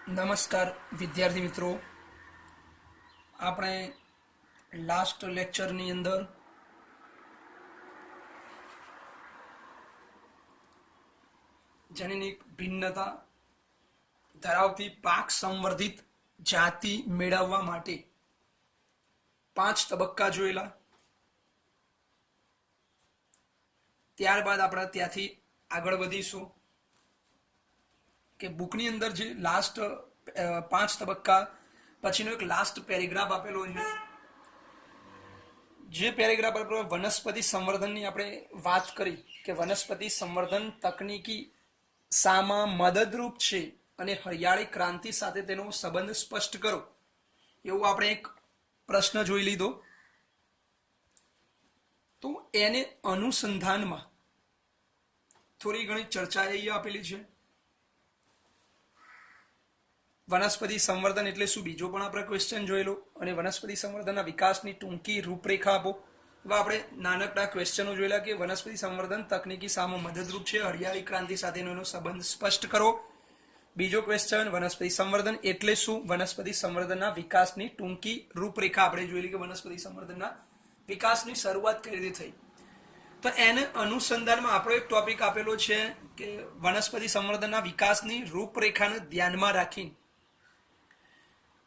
નમસ્કાર વિદ્યાર્થી મિત્રો, આપણે લાસ્ટ લેક્ચરની અંદર જનીનિક ભિન્નતા ધરાવતી પાક સંવર્ધિત જાતિ મેળવવા માટે 5 તબક્કા જોયેલા. ત્યારબાદ આપણે ત્યાંથી આગળ વધીશું કે બુકની અંદર જે લાસ્ટ 5 તબક્કા પછીનો એક લાસ્ટ પેરેગ્રાફ આપેલો છે. જે પેરેગ્રાફ પર વનસ્પતિ સંવર્ધનની આપણે વાત કરી કે વનસ્પતિ સંવર્ધન તકનીકી શામાં મદદરૂપ છે અને હરિયાળી ક્રાંતિ સાથે તેનો સંબંધ સ્પષ્ટ કરો, એવું આપણે એક પ્રશ્ન જોઈ લીધો. તો એને અનુસંધાનમાં થોડી ઘણી ચર્ચા અહીંયા આપેલી છે. વનસ્પતિ સંવર્ધન એટલે શું, બીજો પણ આપણે ક્વેશ્ચન જોયેલો, અને વનસ્પતિ સંવર્ધનના વિકાસની ટૂંકી રૂપરેખા આપો. એવા આપણે નાનકડા ક્વેશ્ચનો જોયેલા કે વનસ્પતિ સંવર્ધન તકનીકી શામાં મદદરૂપ છે, હરિયાળી ક્રાંતિ સાથેનો એનો સંબંધ સ્પષ્ટ કરો. બીજો ક્વેશ્ચન, વનસ્પતિ સંવર્ધન એટલે શું, વનસ્પતિ સંવર્ધનના વિકાસની ટૂંકી રૂપરેખા આપણે જોયેલી કે વનસ્પતિ સંવર્ધનના વિકાસની શરૂઆત કઈ રીતે થઈ. તો એને અનુસંધાનમાં આપણો એક ટોપિક આપેલો છે કે વનસ્પતિ સંવર્ધનના વિકાસની રૂપરેખાને ધ્યાનમાં રાખીને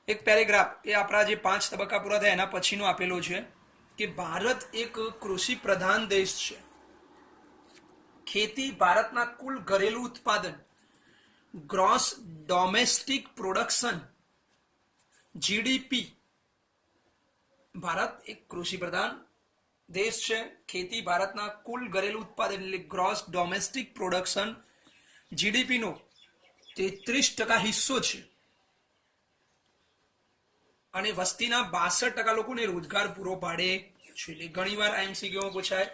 એક પેરેગ્રાફ, એ આપણા જે 5 તબક્કા પૂરા થયા એના પછીનો આપેલો છે કે ભારત એક કૃષિ પ્રધાન દેશ છે. ખેતી ભારતના કુલ ઘરેલું ઉત્પાદન, gross domestic production, GDP. Bharat એક કૃષિ પ્રધાન દેશ છે. ખેતી ભારતના કુલ ઘરેલું ઉત્પાદન એટલે ગ્રોસ ડોમેસ્ટિક પ્રોડક્શન, જીડીપી નો 33% હિસ્સો છે અને વસ્તીના 62% લોકોને રોજગાર પૂરો પાડે છે. એટલે ઘણી વાર એમસીક્યુમાં પૂછાય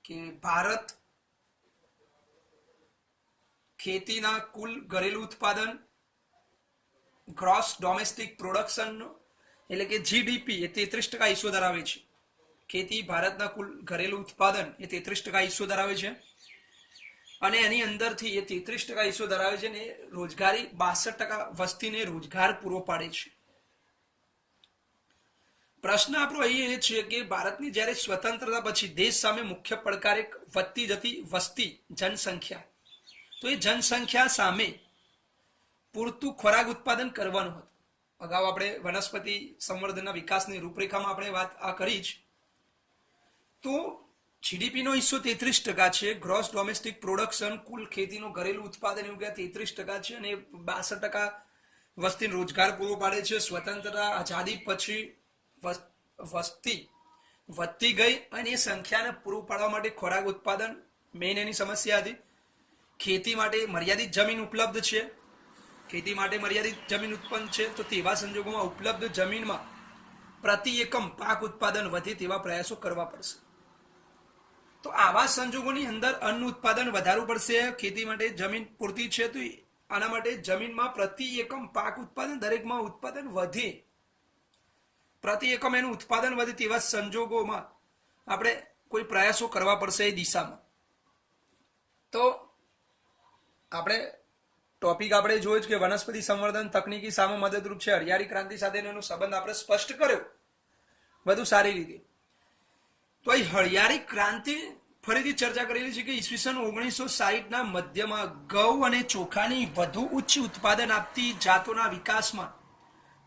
કે ભારત ખેતીના કુલ ઘરેલું ઉત્પાદન, ગ્રોસ ડોમેસ્ટિક પ્રોડક્શન એટલે કે જીડીપી એ 33% હિસ્સો ધરાવે છે. ખેતી ભારતના કુલ ઘરેલું ઉત્પાદન એ 33% હિસ્સો ધરાવે છે અને એની અંદરથી એ 33% હિસ્સો ધરાવે છે ને રોજગારી 62% વસ્તીને રોજગાર પૂરો પાડે છે. પ્રશ્ન આપણો અહીં એ છે કે ભારતની જ્યારે સ્વતંત્રતા પછી દેશ સામે મુખ્ય પડકાર એક વધતી જતી વસ્તી, જનસંખ્યા. તો એ જનસંખ્યા સામે પૂરતું ખોરાક ઉત્પાદન કરવાનું હતું. અગાઉ આપણે વનસ્પતિ સંવર્ધનના વિકાસની રૂપરેખામાં આપણે વાત આ કરી જ. તો જીડીપી નો હિસ્સો 33% છે, ગ્રોસ ડોમેસ્ટિક પ્રોડક્શન કુલ ખેતીનો ઘરેલું ઉત્પાદન એવું કે 33% છે અને 62% વસ્તીને રોજગાર પૂરો પાડે છે. સ્વતંત્રતા આઝાદી પછી વસ્તી વધતી ગઈ અને એ સંખ્યાને પૂરું પાડવા માટે ખોરાક ઉત્પાદન મેઇન એની સમસ્યા હતી. ખેતી માટે મર્યાદિત જમીન ઉપલબ્ધ છે, ખેતી માટે મર્યાદિત જમીન ઉત્પન્ન છે. તો તેવા સંજોગોમાં ઉપલબ્ધ જમીનમાં પ્રતિ એકમ પાક ઉત્પાદન વધે તેવા પ્રયાસો કરવા પડશે. તો આવા સંજોગોની અંદર અન્ન ઉત્પાદન વધારવું પડશે. ખેતી માટે જમીન પૂરતી છે તો આના માટે જમીનમાં પ્રતિ એકમ પાક ઉત્પાદન દરેકમાં ઉત્પાદન વધે, પ્રતિ એકમ એનું ઉત્પાદન વધે તેવા સંજોગોમાં આપણે કોઈ પ્રયાસો કરવા પડશે એ દિશામાં. તો આપણે ટોપિક આપણે જોયું કે વનસ્પતિ સંવર્ધન તકનીકી શામાં મદદરૂપ છે, હરિયાળી ક્રાંતિ સાથેનો સંબંધ આપણે સ્પષ્ટ કર્યો બધું સારી રીતે. તો એ હરિયાળી ક્રાંતિ ફરીથી ચર્ચા કરેલી છે કે ઈસવીસન 1960ના મધ્યમાં ઘઉં અને ચોખાની વધુ ઉચ્ચ ઉત્પાદન આપતી જાતોના વિકાસમાં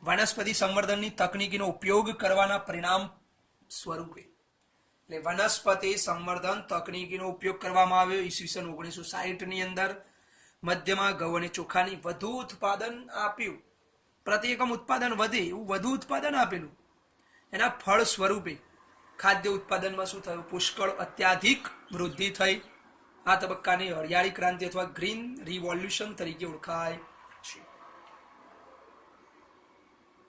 વનસ્પતિ સંવર્ધનની તકનીકીનો ઉપયોગ કરવાના પરિણામ સ્વરૂપે, એટલે વનસ્પતિ સંવર્ધન તકનીકીનો ઉપયોગ કરવામાં આવ્યો ઈસવીસન 1960ની અંદર. મધ્યમાં ઘઉં અને ચોખાની વધુ ઉત્પાદન આપ્યું, પ્રતિ એકમ ઉત્પાદન વધે એવું વધુ ઉત્પાદન આપેલું. એના ફળ સ્વરૂપે ખાદ્ય ઉત્પાદનમાં શું થયું, પુષ્કળ અત્યાધિક વૃદ્ધિ થઈ. આ તબક્કાને હરિયાળી ક્રાંતિ અથવા ગ્રીન રિવોલ્યુશન તરીકે ઓળખાય છે.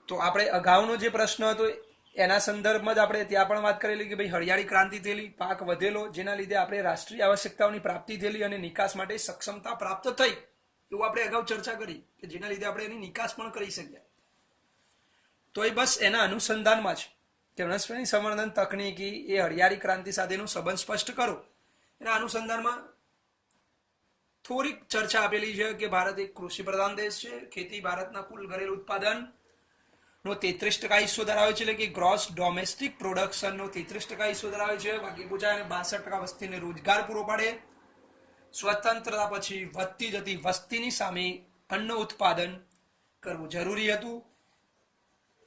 તો આપણે અગાઉનો જે પ્રશ્ન હતો એના સંદર્ભમાં જ આપણે ત્યાં પણ વાત કરેલી કે ભાઈ હરિયાળી ક્રાંતિ થયેલી, પાક વધેલો, જેના લીધે આપણે રાષ્ટ્રીય આવશ્યકતાઓની પ્રાપ્તિ થયેલી અને નિકાસ માટે સક્ષમતા પ્રાપ્ત થઈ, એવું આપણે અગાઉ ચર્ચા કરી કે જેના લીધે આપણે એની નિકાસ પણ કરી શક્યા. તો એ બસ એના અનુસંધાનમાં જ કે વનસ્પતિ સંવર્ધન તકનીકી એ હરિયાળી ક્રાંતિ સાથેનો સંબંધ સ્પષ્ટ કરો. એના અનુસંધાનમાં થોડીક ચર્ચા આપેલી છે કે ભારત એક કૃષિ પ્રધાન દેશ છે. ખેતી ભારતના કુલ ઘરેલું ઉત્પાદન નો 33% હિસ્સો ધરાવે છે, એટલે કે ગ્રોસ ડોમેસ્ટિક પ્રોડક્શન નો 33% હિસ્સો ધરાવે છે. બાકી પૂછાય અને 62% વસ્તીને રોજગાર પૂરો પાડે. સ્વતંત્રતા પછી વધતી જતી વસ્તીની સામે અન્ન ઉત્પાદન કરવું જરૂરી હતું.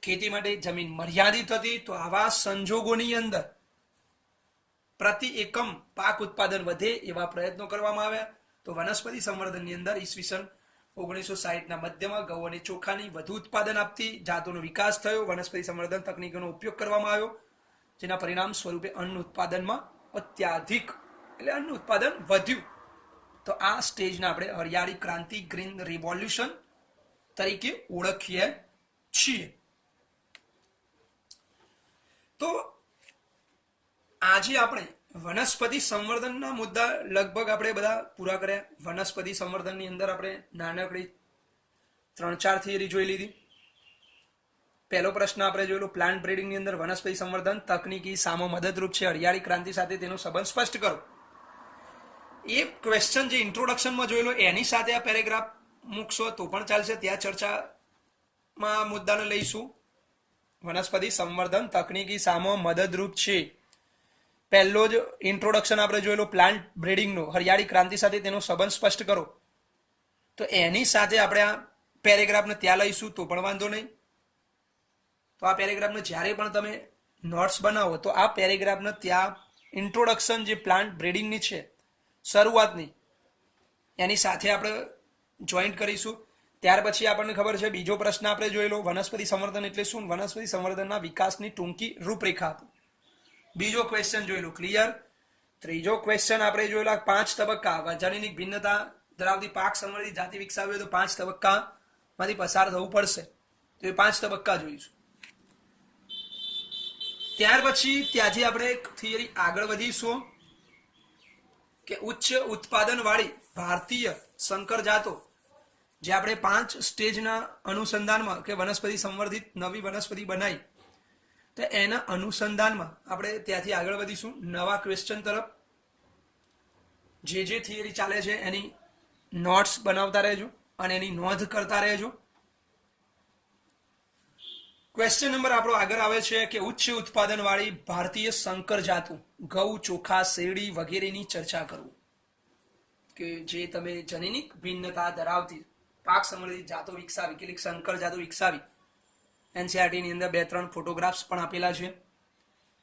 ખેતી માટે જમીન મર્યાદિત હતી, તો આવા સંજોગોની અંદર પ્રતિ એકમ પાક ઉત્પાદન વધે એવા પ્રયત્નો કરવામાં આવ્યા. તો વનસ્પતિ સંવર્ધનની અંદર ઈસવીસન 1960ના મધ્યમાં ઘઉં અને ચોખાની વધુ ઉત્પાદન આપતી જાતોનો વિકાસ થયો. વનસ્પતિ સંવર્ધન તકનીકોનો ઉપયોગ કરવામાં આવ્યો, જેના પરિણામ સ્વરૂપે અન્ન ઉત્પાદનમાં અત્યાધિક એટલે અન્ન ઉત્પાદન વધ્યું. તો આ સ્ટેજને આપણે હરિયાળી ક્રાંતિ, ગ્રીન રિવોલ્યુશન તરીકે ઓળખીએ છીએ. તો આજે આપણે વનસ્પતિ સંવર્ધનના મુદ્દા લગભગ આપણે બધા પૂરા કર્યા. વનસ્પતિ સંવર્ધનની અંદર આપણે નાનકડી 3-4 થિયરી જોઈ લીધી. પહેલો પ્રશ્ન આપણે જોયેલો પ્લાન્ટ બ્રીડિંગની અંદર વનસ્પતિ સંવર્ધન તકનીકી સામો મદદરૂપ છે. હરિયાળી ક્રાંતિ સાથે તેનો સંબંધ સ્પષ્ટ કરો. એ ક્વેશ્ચન જે ઇન્ટ્રોડક્શનમાં જોયેલો એની સાથે આ પેરેગ્રાફ મૂકશો તો પણ ચાલશે. ત્યાં ચર્ચામાં મુદ્દાને લઈશું. વનસ્પતિ સંવર્ધન તકનીકી સામો મદદરૂપ છે. પહેલો જ ઇન્ટ્રોડક્શન આપણે જોયેલો પ્લાન્ટ બ્રીડિંગનો, હરિયાળી ક્રાંતિ સાથે તેનો સંબંધ સ્પષ્ટ કરો. તો એની સાથે આપણે આ પેરેગ્રાફને ત્યાં લઈશું તો પણ વાંધો નહીં. તો આ પેરેગ્રાફને જ્યારે પણ તમે નોટ્સ બનાવો તો આ પેરેગ્રાફને ત્યાં ઇન્ટ્રોડક્શન જે પ્લાન્ટ બ્રીડિંગની છે શરૂઆતની એની સાથે આપણે જોઈન્ટ કરીશું. ત્યાર પછી આપણને ખબર છે બીજો પ્રશ્ન આપણે જોયેલો વનસ્પતિ સંવર્ધન એટલે શું, વનસ્પતિ સંવર્ધનના વિકાસની ટૂંકી રૂપરેખા આપો. બીજો ક્વેશ્ચન જોયેલો ક્લિયર. ત્રીજો ક્વેશ્ચન આપણે જોયેલા 5 તબક્કા જનીનિક ભિન્નતા ધરાવતી પાક સંવર્ધિત જાતિ વિકસાવી હોય તો 5 તબક્કામાંથી પસાર થવું પડશે. તો એ 5 તબક્કા જોઈશું. ત્યાર પછી ત્યાંથી આપણે એક થિયરી આગળ વધીશું કે ઉચ્ચ ઉત્પાદન વાળી ભારતીય સંકર જાતો જે આપણે 5 સ્ટેજના અનુસંધાનમાં કે વનસ્પતિ સંવર્ધિત નવી વનસ્પતિ બનાવી, તો એના અનુસંધાનમાં આપણે ત્યાંથી આગળ વધીશું નવા ક્વેશ્ચન તરફ. જે થિયરી ચાલે છે એની નોટ્સ બનાવતા રહેજો અને એની નોંધ કરતા રહેજો. ક્વેશ્ચન નંબર આપણો આગળ આવે છે કે ઉચ્ચ ઉત્પાદન વાળી ભારતીય સંકર જાતો ઘઉં, ચોખા, શેરડી વગેરેની ચર્ચા કરવું. કે જે તમે જનીનિક ભિન્નતા ધરાવતી પાક સંવર્ધિત જાતો વિકસાવી, કેટલીક સંકર જાતો વિકસાવી. એનસીઆરટી ની અંદર 2-3 ફોટોગ્રાફ્સ પણ આપેલા છે,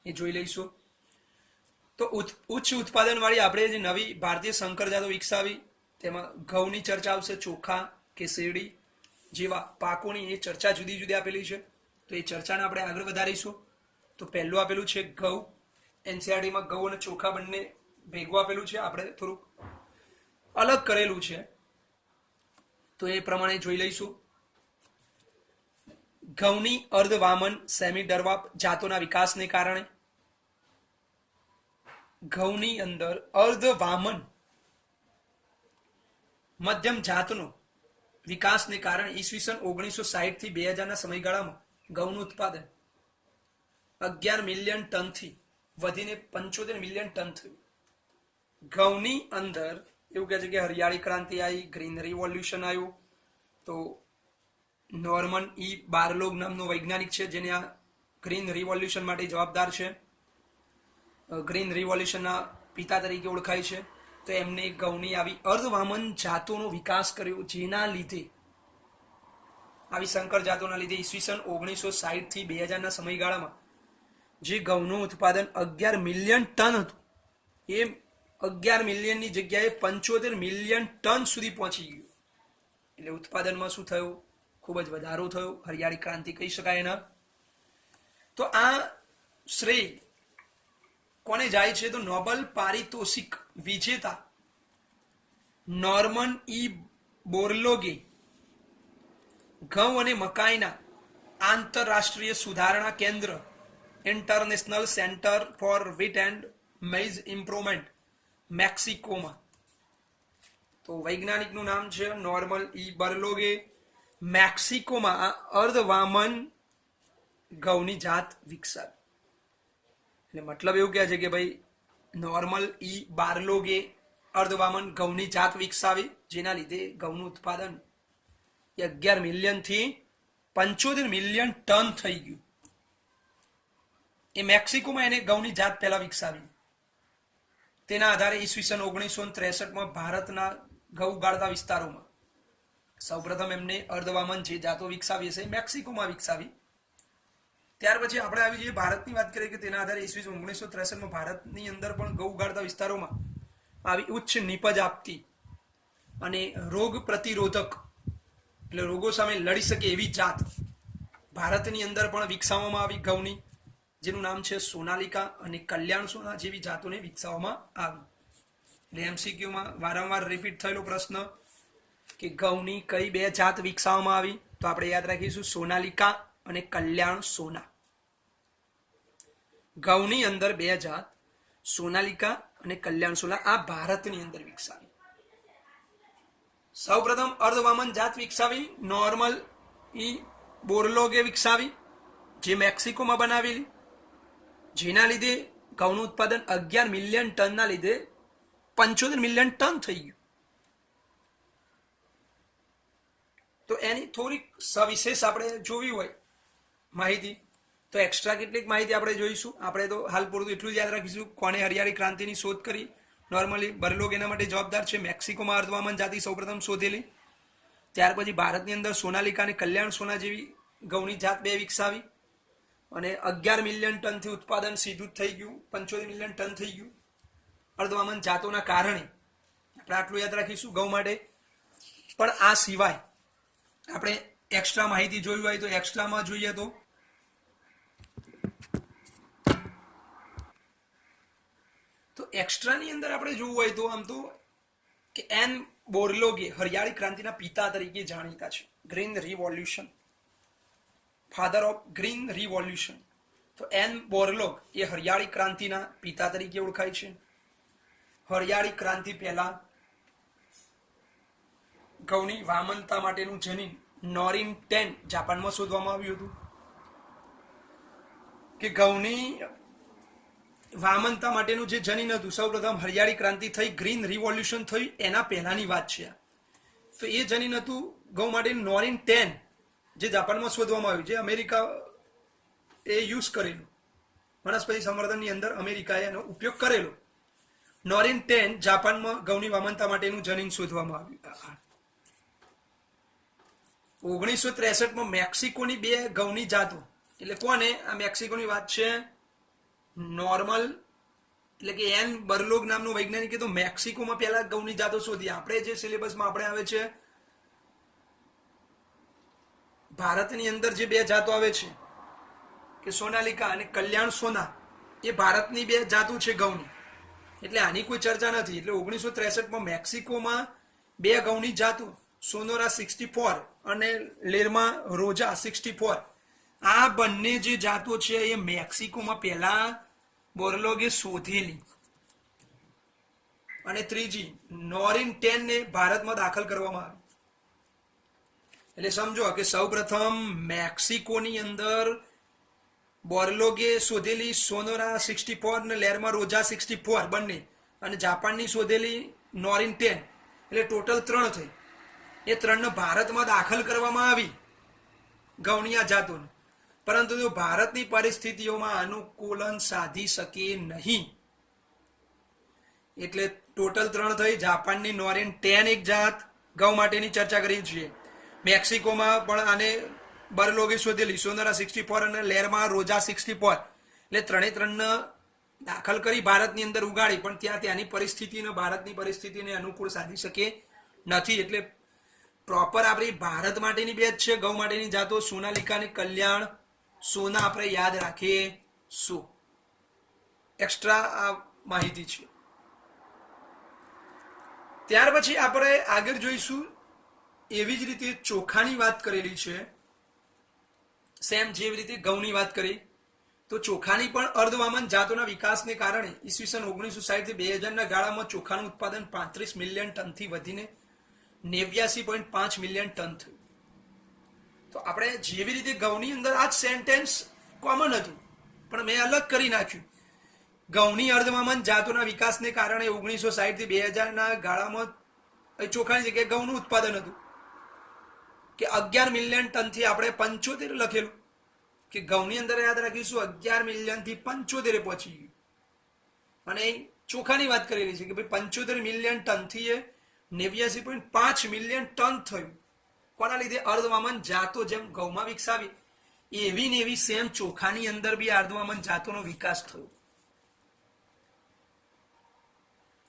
એ જોઈ લઈશું. તો ઉચ્ચ ઉત્પાદન વાળી આપણે જે નવી ભારતીય સંકર જાતો વિકસાવી તેમાં ઘઉંની ચર્ચા આવશે, ચોખા કે શેરડી જેવા પાકોની એ ચર્ચા જુદી જુદી આપેલી છે. તો એ ચર્ચાને આપણે આગળ વધારીશું. તો પહેલું આપેલું છે ઘઉં. એનસીઆરટીમાં ઘઉં અને ચોખા બંને ભેગું આપેલું છે, આપણે થોડુંક અલગ કરેલું છે, તો એ પ્રમાણે જોઈ લઈશું. ઘઉંની અર્ધવામન સેમી ડરવાપ જાતોના વિકાસને કારણે, ઘઉંની અંદર અર્ધવામન મધ્યમ જાતનો વિકાસને કારણે ઈસવીસન 1960 થી 2000ના સમયગાળામાં ઘઉંનું ઉત્પાદન 11 મિલિયન ટનથી વધીને 75 મિલિયન ટન થયું. ઘઉંની અંદર એવું કહે છે કે હરિયાળી ક્રાંતિ આવી, ગ્રીન રિવોલ્યુશન આવ્યું. તો નોર્મન ઈ બારલોગ નામનો વૈજ્ઞાનિક છે જેને આ ગ્રીન રિવોલ્યુશન માટે જવાબદાર છે, ગ્રીન રિવોલ્યુશનના પિતા તરીકે ઓળખાય છે. તો એમને ઘઉંની આવી અર્ધવામન જાતોનો વિકાસ કર્યો, જેના લીધે આવી સંકર જાતોના લીધે ઈસવીસન 1960 થી 2000ના સમયગાળામાં જે ઘઉંનું ઉત્પાદન 11 મિલિયન ટન હતું એ 11 મિલિયનની જગ્યાએ 75 મિલિયન ટન સુધી પહોંચી ગયું. એટલે ઉત્પાદનમાં શું થયું, ખૂબ જ વધારો થયો. હરિયાળી ક્રાંતિ કહી શકાય એના. તો આ શ્રેય કોને જાય છે, તો નોબેલ પારિતોષિક વિજેતા નોર્મન ઈ બોરલોગે ઘઉં અને મકાઈના આંતરરાષ્ટ્રીય સુધારણા કેન્દ્ર international centre for wheat and maize improvement મેક્સિકોમાં. તો વૈજ્ઞાનિકનું નામ છે નોર્મન ઈ બોરલોગે. મેક્સિકોમાં આ અર્ધવામન ઘઉંની જાત વિકસાવી. એટલે મતલબ એવું કહે છે કે ભાઈ નોર્મન ઈ બોરલોગે અર્ધવામન ઘઉંની જાત વિકસાવી, જેના લીધે ઘઉંનું ઉત્પાદન 11 મિલિયન થી 75 મિલિયન ટન થઈ ગયું. એ મેક્સિકોમાં એને ઘઉંની જાત પહેલા વિકસાવી. તેના આધારે ઈસવીસન 1963માં ભારતના ઘઉં ઉગાડતા વિસ્તારોમાં સૌપ્રથમ એમને અર્ધવામન જે જાતો વિકસાવી હશે મેક્સિકોમાં વિકસાવી. ત્યાર પછી આપણે આવી જઈએ ભારતની વાત કરીએ કે તેના આધારે ઈસવીસન 1963માં ભારતની અંદર પણ ઘઉં ઉગાડતા વિસ્તારોમાં આવી ઉચ્ચ નીપજ આપતી અને રોગ પ્રતિરોધક એટલે રોગો સામે લડી શકે એવી જાત ભારતની અંદર પણ વિકસાવવામાં આવી ઘઉંની, જેનું નામ છે સોનાલિકા અને કલ્યાણ સોના જેવી જાતોને વિકસાવવામાં આવી. એટલે એમસીક્યુમાં વારંવાર રિપીટ થયેલો પ્રશ્ન કે ઘઉંની કઈ બે જાત વિકસાવવામાં આવી, તો આપણે યાદ રાખીશું સોનાલિકા અને કલ્યાણ સોના. ઘઉંની અંદર બે જાત સોનાલિકા અને કલ્યાણ સોના આ ભારતની અંદર વિકસાવી. સૌપ્રથમ અર્ધવામન જાત વિકસાવી નોર્મલ ઈ બોરલોગે વિકસાવી, જે મેક્સિકોમાં બનાવેલી, જેના લીધે ઘઉંનું ઉત્પાદન 11 મિલિયન ટનના લીધે 75 મિલિયન ટન થઈ ગયું. તો એની થોડીક સવિશેષ આપણે જોવી હોય માહિતી તો એક્સ્ટ્રા કેટલીક માહિતી આપણે જોઈશું. આપણે તો હાલ પૂરતું એટલું જ યાદ રાખીશું કોને હરિયાળી ક્રાંતિની શોધ કરી. નોર્મલી બરલોગ એના માટે જવાબદાર છે. મેક્સિકોમાં અર્ધવામન જાતિ સૌપ્રથમ શોધેલી. ત્યાર પછી ભારતની અંદર સોનાલિકા અને કલ્યાણ સોના જેવી ઘઉંની જાત બે વિકસાવી અને 11 મિલિયન ટનથી ઉત્પાદન સીધું થઈ ગયું, 75 મિલિયન ટન થઈ ગયું અર્ધવામન જાતોના કારણે. આપણે આટલું યાદ રાખીશું ઘઉં માટે. પણ આ સિવાય આપણે એક્સ્ટ્રા માહિતી જોઈ હોય તો એક્સ્ટ્રામાં જોઈએ તો એક્સ્ટ્રાની અંદર આપણે જોવું હોય તો આમ તો કે એન બોરલોગે હરિયાળી ક્રાંતિના પિતા તરીકે જાણીતા છે. Green revolution, father of green revolution. તો એન બોરલોગ એ હરિયાળી ક્રાંતિના પિતા તરીકે ઓળખાય છે. હરિયાળી ક્રાંતિ પહેલા ઘઉંની વામનતા માટેનું જનીન નોરિન 10 જાપાનમાં શોધવામાં આવ્યું હતું. કે ઘઉંની વામનતા માટેનું જે જનીન હતું સૌપ્રથમ હરિયાળી ક્રાંતિ થઈ, ગ્રીન રિવોલ્યુશન થયું એના પહેલાની વાત છે. તો એ જનીન હતું ઘઉં માટેનું નોરિન 10 જે જાપાનમાં શોધવામાં આવ્યું, જે અમેરિકા એ યુઝ કરેલું વનસ્પતિ સંવર્ધનની અંદર અમેરિકાએ એનો ઉપયોગ કરેલો. નોરિન 10 જાપાનમાં ઘઉંની વામનતા માટેનું જનીન શોધવામાં આવ્યું. 1963માં મેક્સિકોની બે ઘઉંની જાતો, એટલે કોને આ મેક્સિકોની વાત છે નોર્મલ એટલે કે એન બરલોગ નામનો વૈજ્ઞાનિકે તો મેક્સિકોમાં પહેલા ઘઉંની જાતો શોધી. આપણે જે સિલેબસમાં આપણે આવે છે ભારતની અંદર જે બે જાતો આવે છે કે સોનાલિકા અને કલ્યાણ સોના, એ ભારતની બે જાતો છે ઘઉંની, એટલે આની કોઈ ચર્ચા નથી. એટલે 1963માં મેક્સિકોમાં બે ઘઉંની જાતો સોનોરા 64 અને લેરમાં રોજા 64 આ બંને જે જાતો છે એ મેક્સિકોમાં પહેલા બોરલોગે શોધેલી. અને ત્રીજી નોરિન 10 ને ભારતમાં દાખલ કરવામાં આવી. એટલે સમજો કે સૌપ્રથમ મેક્સિકોની અંદર બોરલોગે શોધેલી સોનોરા 64 ને લેરમાં રોજા 64 બંને, અને જાપાનની શોધેલી નોરિન 10, એટલે ટોટલ 3 થઈ. એ 3 ભારતમાં દાખલ કરવામાં આવી ઘઉંની આ જાતોને, પરંતુ જો ભારતની પરિસ્થિતિઓમાં અનુકૂલન સાધી શકે નહીં એટલે ટોટલ 3 થઈ. જાપાનની નોરિન 10 એક જાત ઘઉં માટેની ચર્ચા કરી છીએ. મેક્સિકોમાં પણ આને બરલોગે શોધેલી સોનોરા 64 અને લેરમાં રોજા 64, એટલે 3 દાખલ કરી ભારતની અંદર ઉગાડી, પણ ત્યાંની પરિસ્થિતિને ભારતની પરિસ્થિતિને અનુકૂળ સાધી શકે નથી. એટલે પ્રોપર આપણી ભારત માટેની બે જ છે ઘઉં માટેની જાતો સોનાલિકા અને કલ્યાણ સોના. આપણે યાદ રાખીએ શું એક્સ્ટ્રા આ માહિતી છે. ત્યાર પછી આપણે આગળ જોઈશું એવી જ રીતે ચોખાની વાત કરેલી છે, સેમ જેવી રીતે ઘઉંની વાત કરી તો ચોખાની પણ અર્ધવામન જાતોના વિકાસને કારણે ઈસવીસન 1960 થી 2000ના ગાળામાં ચોખાનું ઉત્પાદન 35 મિલિયન ટનથી વધીને 89.5 મિલિયન ટન થયું. તો આપણે જેવી રીતે ઘઉંની અંદર આ જ સેન્ટેન્સ કોમન હતું પણ મેં અલગ કરી નાખ્યું ઘઉંની અર્ધમામન જાતોના વિકાસને કારણે 1960 થી 2000 ના ગાળામાં ચોખાની જગ્યાએ ઘઉંનું ઉત્પાદન હતું કે 11 મિલિયન ટનથી આપણે 75 લખેલું કે ઘઉંની અંદર યાદ રાખીશું 11 મિલિયન થી 75 પહોંચી ગયું. અને ચોખાની વાત કરેલી છે કે ભાઈ 75 મિલિયન ટનથી એ 89.5 મિલિયન ટન થયું. કોના લીધે? અર્ધમામન જાતો જેમ ઘઉંમાં વિકસાવી એવી ને એવી સેમ ચોખાની અંદર બી અર્ધમામન જાતોનો વિકાસ થયો.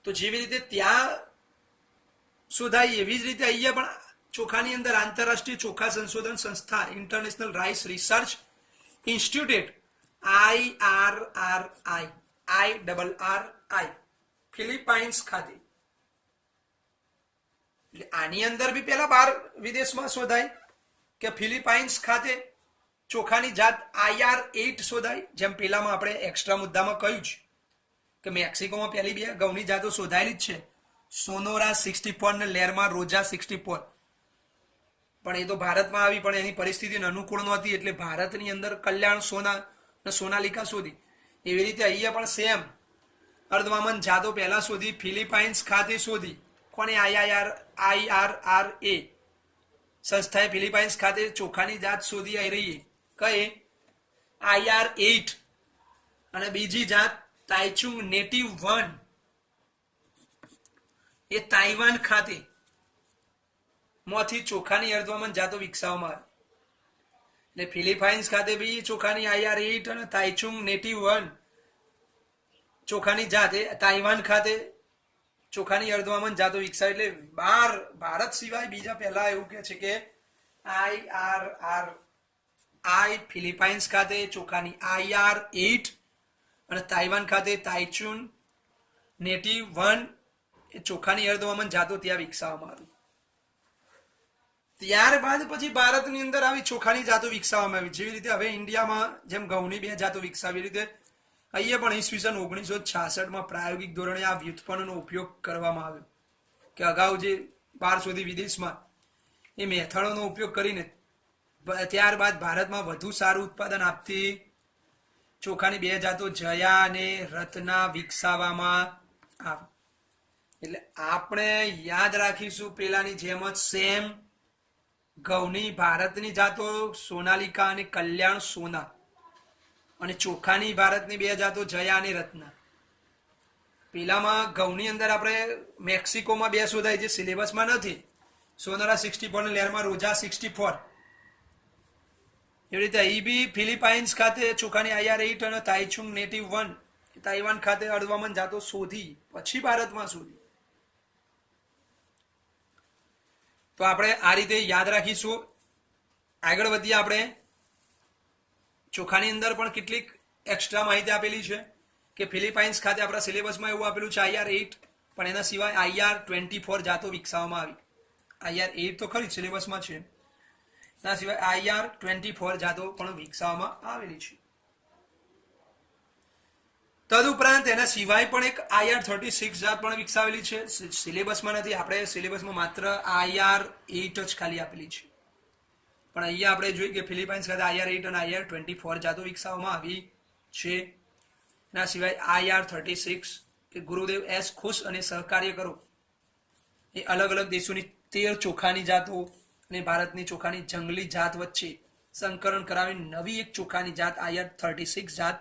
તો જેવી રીતે ત્યાં શોધાય એવી જ રીતે અહીંયા પણ ચોખાની અંદર આંતરરાષ્ટ્રીય ચોખા સંશોધન સંસ્થા international rice research institute IRRI Philippines ખાતે, એટલે આની અંદર બી પેલા બહાર વિદેશમાં શોધાય કે ફિલિપાઇન્સ ખાતે ચોખાની જાત IR8 શોધાય. જેમ પેલામાં આપણે એક્સ્ટ્રા મુદ્દામાં કહ્યું છે કે મેક્સિકોમાં પહેલી બે ઘઉંની જાતો શોધાયેલી જ છે, સોનોરા 64 ને લેરમાં રોજા 64, પણ એ તો ભારતમાં આવી પણ એની પરિસ્થિતિને અનુકૂળ નહોતી એટલે ભારતની અંદર કલ્યાણ સોના અને સોનાલિકા શોધી. એવી રીતે અહીંયા પણ સેમ અર્ધમામન જાતો પહેલા શોધી, ફિલિપાઇન્સ ખાતે શોધી. કોને? IRRA સંસ્થાએ ફિલિપાઇન્સ ખાતે ચોખાની જાત શોધી આવી રહી કઈ? IR8. અને બીજી જાત તાઇચુંગ નેટિવ 1 એ તાઇવાન ખાતે માંથી ચોખાની અર્ધમામન જાતો વિકસાવવામાં આવી. એટલે ફિલિપાઇન્સ ખાતે બી ચોખાની IR8 અને તાઇચુંગ નેટિવ 1 ચોખાની જાત, તાઇવાન ખાતે ચોખાની અર્ધમામન જાતો વિકસાવી. એટલે ભારત સિવાય બીજા પહેલા એવું કે છે કે IRRI ફિલિપાઇન્સ ખાતે ચોખાની IR8 અને તાઇવાન ખાતે તાઇચુન નેટિવ 1 એ ચોખાની અર્ધમામન જાતો ત્યાં વિકસાવવામાં આવી. ત્યારબાદ પછી ભારતની અંદર આવી ચોખાની જાતો વિકસાવવામાં આવી. જેવી રીતે હવે ઇન્ડિયામાં જેમ ઘઉંની બે જાતો વિકસાવી રીતે અહીંયા પણ ઈસવીસન 1966માં પ્રાયોગિક ધોરણે આ વ્યુત્પન્નનો ઉપયોગ કરવામાં આવ્યો કે અગાઉ જે 12 સુધી વિદેશમાં એ મેથડોનો ઉપયોગ કરીને ત્યારબાદ ભારતમાં વધુ સારું ઉત્પાદન આપતી ચોખાની બે જાતો જયા અને રત્ના વિકસાવવામાં આવી. એટલે આપણે યાદ રાખીશું પેલાની જેમ જ સેમ ઘઉંની ભારતની જાતો સોનાલિકા અને કલ્યાણ સોના, અને ચોખાની ભારતની બે જાતો જયા અને રત્ના. પેલામાં ઘઉંની અંદર આપણે મેક્સિકોમાં બે શોધાય જે સિલેબસમાં નથી, સોનારા 64 અને લેરમાં રોજા 64. એવી રીતે અહીં બી ફિલિપાઇન્સ ખાતે ચોખાની IR8 અને તાઇચુંગ નેટિવ 1 તાઇવાન ખાતે અર્ધમામન જાતો શોધી પછી ભારતમાં શોધી. તો આપણે આ રીતે યાદ રાખીશું. આગળ વધીએ આપણે. ચોખાની અંદર પણ કેટલીક એક્સ્ટ્રા માહિતી આપેલી છે કે ફિલિપાઇન્સ ખાતે આપણા સિલેબસમાં એવું આપેલું છે IR8, પણ એના સિવાય IR24 જાતો વિકસાવવામાં આવી. IR8 તો ખરી સિલેબસમાં છે, એના સિવાય IR24 જાતો પણ વિકસાવવામાં આવેલી છે. તદુપરાંત એના સિવાય પણ એક IR36 જાત પણ વિકસાવેલી છે, સિલેબસમાં નથી. આપણે સિલેબસમાં માત્ર IR8 જ ખાલી આપેલી છે, પણ અહીંયા આપણે જોઈએ કે ફિલિપાઇન્સ ખાતે IR8 અને IR24 જાતો વિકસાવવામાં આવી છે. એના સિવાય IR36 કે ગુરુદેવ એસ ખુશ અને સહકાર્ય કરો એ અલગ અલગ દેશોની 13 ચોખાની જાતો અને ભારતની ચોખાની જંગલી જાત વચ્ચે સંકરણ કરાવી નવી એક ચોખાની જાત IR36 જાત